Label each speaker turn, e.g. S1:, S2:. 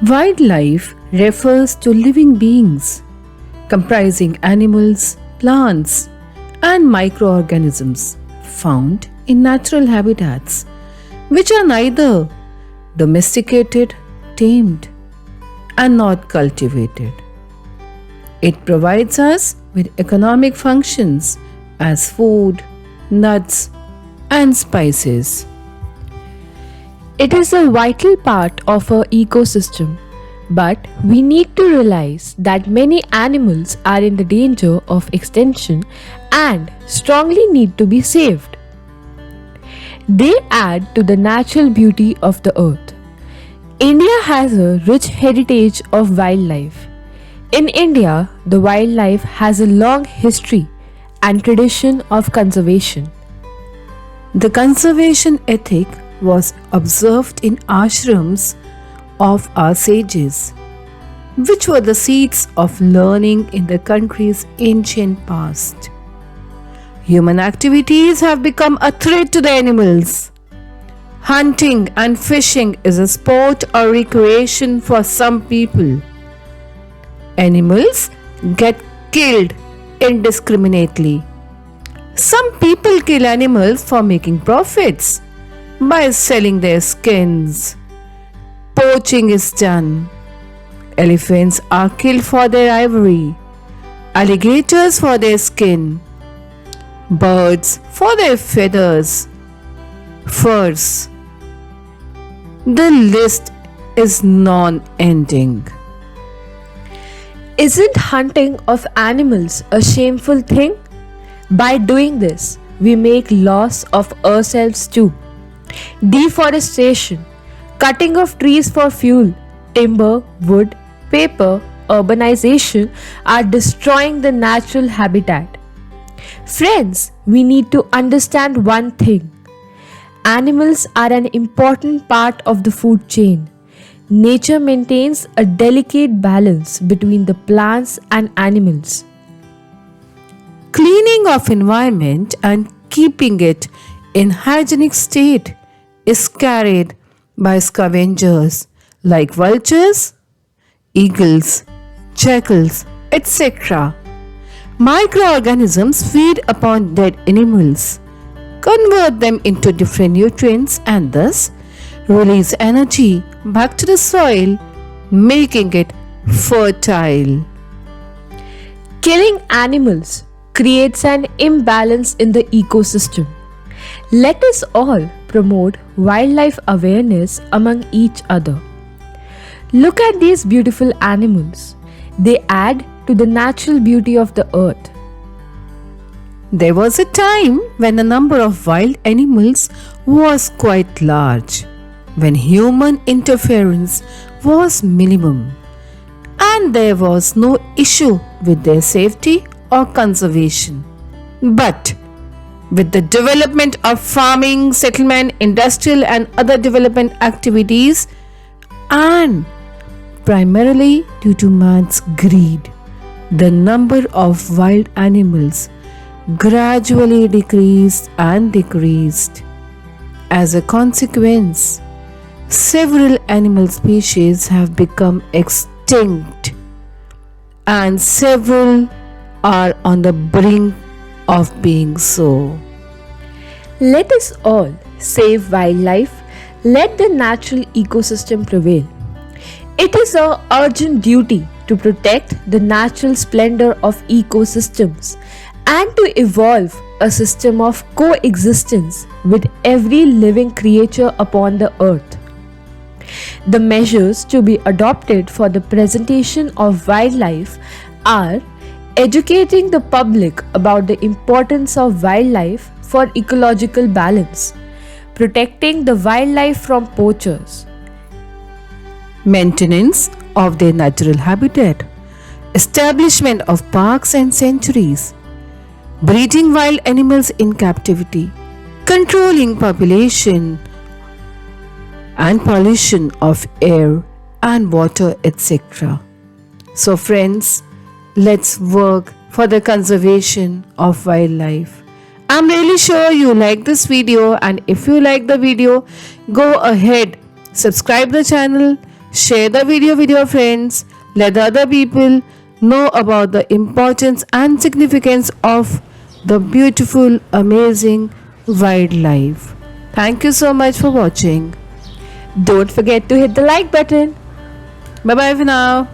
S1: Wildlife refers to living beings comprising animals, plants, and microorganisms found in natural habitats, which are neither domesticated, tamed, and not cultivated. It provides us with economic functions as food, nuts, and spices.
S2: It is a vital part of our ecosystem, but we need to realize that many animals are in the danger of extinction and strongly need to be saved. They add to the natural beauty of the earth. India has a rich heritage of wildlife. In India, the wildlife has a long history and tradition of conservation.
S1: The conservation ethic was observed in ashrams of our sages, which were the seats of learning in the country's ancient past. Human activities have become a threat to the animals. Hunting and fishing is a sport or recreation for some people. Animals get killed indiscriminately. Some people kill animals for making profits by selling their skins. Poaching is done. Elephants are killed for their ivory, alligators for their skin, birds for their feathers, furs. The list is non-ending.
S2: Isn't hunting of animals a shameful thing? By doing this, we make loss of ourselves too. Deforestation, cutting of trees for fuel, timber, wood, paper, urbanization are destroying the natural habitat. Friends, we need to understand one thing. Animals are an important part of the food chain. Nature maintains a delicate balance between the plants and animals.
S1: Cleaning of environment and keeping it in hygienic state is carried by scavengers like vultures, eagles, jackals, etc. Microorganisms feed upon dead animals, convert them into different nutrients and thus release energy back to the soil, making it fertile.
S2: Killing animals creates an imbalance in the ecosystem. Let us all promote wildlife awareness among each other. Look at these beautiful animals. They add to the natural beauty of the earth.
S1: There was a time when the number of wild animals was quite large, when human interference was minimum, and there was no issue with their safety or conservation. But with the development of farming, settlement, industrial and other development activities, and primarily due to man's greed, the number of wild animals gradually decreased and decreased. As a consequence, several animal species have become extinct and several are on the brink of being so.
S2: Let us all save wildlife. Let the natural ecosystem prevail. It is our urgent duty to protect the natural splendor of ecosystems and to evolve a system of coexistence with every living creature upon the earth. The measures to be adopted for the presentation of wildlife are educating the public about the importance of wildlife for ecological balance, protecting the wildlife from poachers,
S1: maintenance of their natural habitat, establishment of parks and sanctuaries, breeding wild animals in captivity, controlling population and pollution of air and water, etc. So friends, let's work for the conservation of wildlife. I'm really sure you like this video, and if you like the video, go ahead, subscribe the channel, Share the video with your friends. Let the other people know about the importance and significance of the beautiful, amazing wildlife. Thank you so much for watching.
S2: Don't forget to hit the like button.
S1: Bye bye for now.